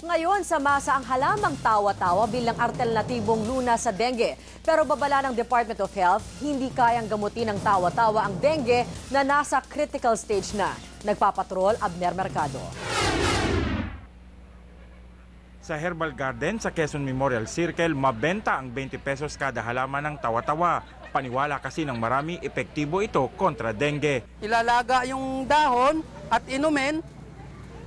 Ngayon, samasa ang halamang tawa-tawa bilang alternatibong lunas sa dengue. Pero babala ng Department of Health, hindi kayang gamutin ng tawa-tawa ang dengue na nasa critical stage na. Nagpapatrol, Abner Mercado. Sa Herbal Garden sa Quezon Memorial Circle, mabenta ang 20 pesos kada halaman ng tawa-tawa. Paniwala kasi ng marami, epektibo ito kontra dengue. Ilalaga yung dahon at inumin,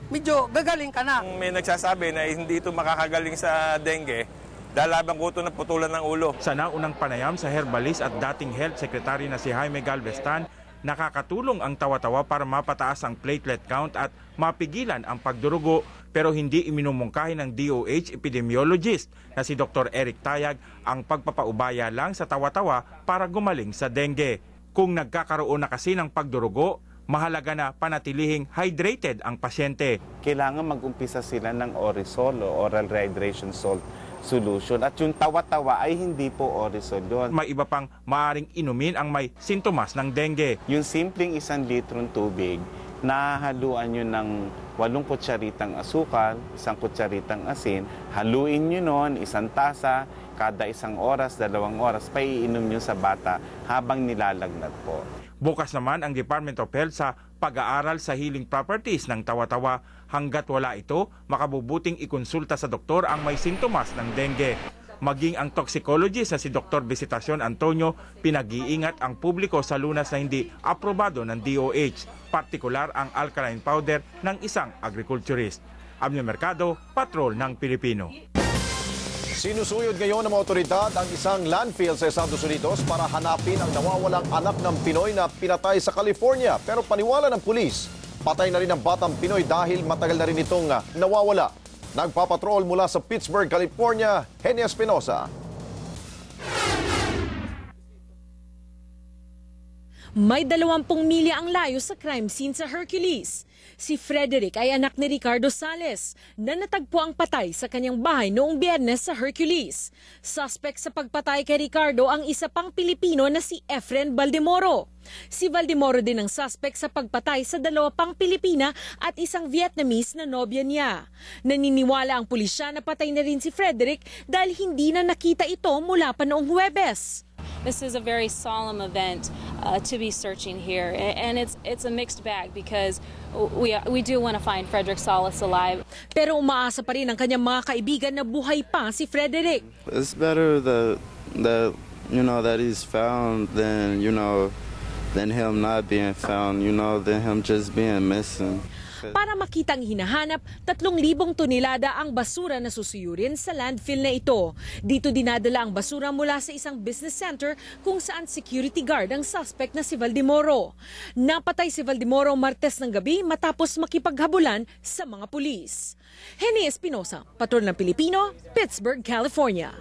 medyo gagaling ka na. May nagsasabi na hindi ito makakagaling sa dengue, dalabang ko ito na putulan ng ulo. Sa naunang panayam sa herbalist at dating health secretary na si Jaime Galvestan, nakakatulong ang tawa-tawa para mapataas ang platelet count at mapigilan ang pagdurugo, pero hindi iminumungkahi ng DOH epidemiologist na si Dr. Eric Tayag ang pagpapaubaya lang sa tawa-tawa para gumaling sa dengue. Kung nagkakaroon na kasi ng pagdurugo, mahalaga na panatilihing hydrated ang pasyente. Kailangan mag-umpisa sila ng Orisol o oral rehydration salt solution. At yung tawa-tawa ay hindi po Orisol yun. May iba pang maaring inumin ang may sintomas ng dengue. Yung simpleng 1 litrong tubig, nahaluan nyo ng 8 kutsaritang asukal, 1 kutsaritang asin, haluin nyo nun 1 tasa, kada 1 oras, 2 oras, paiinom nyo sa bata habang nilalagnat po. Bukas naman ang Department of Health sa pag-aaral sa healing properties ng tawa-tawa. Hanggat wala ito, makabubuting ikonsulta sa doktor ang may sintomas ng dengue. Maging ang toxicologist na si Dr. Visitacion Antonio, pinag-iingat ang publiko sa lunas na hindi aprobado ng DOH, partikular ang alkaline powder ng isang agriculturist. Abner Mercado, Patrol ng Pilipino. Sinusuyod ngayon ng mga otoridad ang isang landfill sa Estados Unidos para hanapin ang nawawalang anak ng Pinoy na pinatay sa California. Pero paniwala ng pulis, patay na rin ang batang Pinoy dahil matagal na rin itong nawawala. Nagpapatrol mula sa Pittsburgh, California, Henny Espinosa. May 20 milya ang layo sa crime scene sa Hercules. Si Frederick ay anak ni Ricardo Sales na natagpo ang patay sa kanyang bahay noong Biyernes sa Hercules. Suspect sa pagpatay kay Ricardo ang isa pang Pilipino na si Efren Valdemoro. Si Valdemoro din ang suspect sa pagpatay sa 2 pang Pilipina at isang Vietnamese na nobya niya. Naniniwala ang pulisya na patay na rin si Frederick dahil hindi na nakita ito mula pa noong Huwebes. This is a very solemn event to be searching here, and it's a mixed bag because we do want to find Frederick Salas alive. Pero umaasa pa rin ang kanyang mga kaibigan na buhay pa si Frederick. It's better that that he's found than than him not being found, than him just being missing. Para makita ang hinahanap, 3,000 tonelada ang basura na susuyurin sa landfill na ito. Dito dinadala ang basura mula sa isang business center kung saan security guard ang suspect na si Valdemoro. Napatay si Valdemoro Martes ng gabi matapos makipaghabulan sa mga pulis. Henny Espinosa, Patrol ng Pilipino, Pittsburgh, California.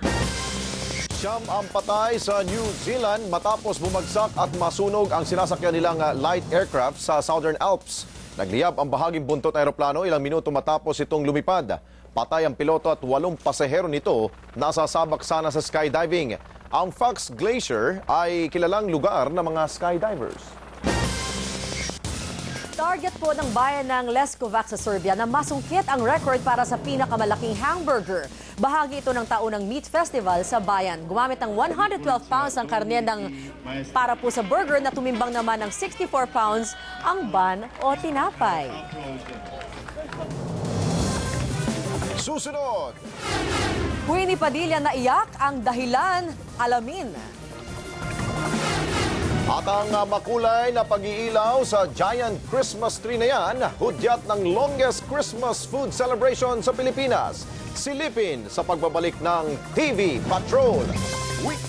Siyam ang patay sa New Zealand matapos bumagsak at masunog ang sinasakyan nilang light aircraft sa Southern Alps. Nagliyab ang bahaging buntot aeroplano ilang minuto matapos itong lumipad. Patay ang piloto at 8 pasahero nito nasasabak sana sa skydiving. Ang Fox Glacier ay kilalang lugar ng mga skydivers. Target po ng bayan ng Leskovac sa Serbia na masungkit ang record para sa pinakamalaking hamburger. Bahagi ito ng taunang meat festival sa bayan. Gumamit ng 112 pounds ang karne para po sa burger na tumimbang naman ng 64 pounds ang ban o tinapay. Susunod! Winnie Padilla na iyak ang dahilan, alamin. At ang makulay na pag-iilaw sa giant Christmas tree na yan, hudyat ng longest Christmas food celebration sa Pilipinas. Silipin sa pagbabalik ng TV Patrol Week.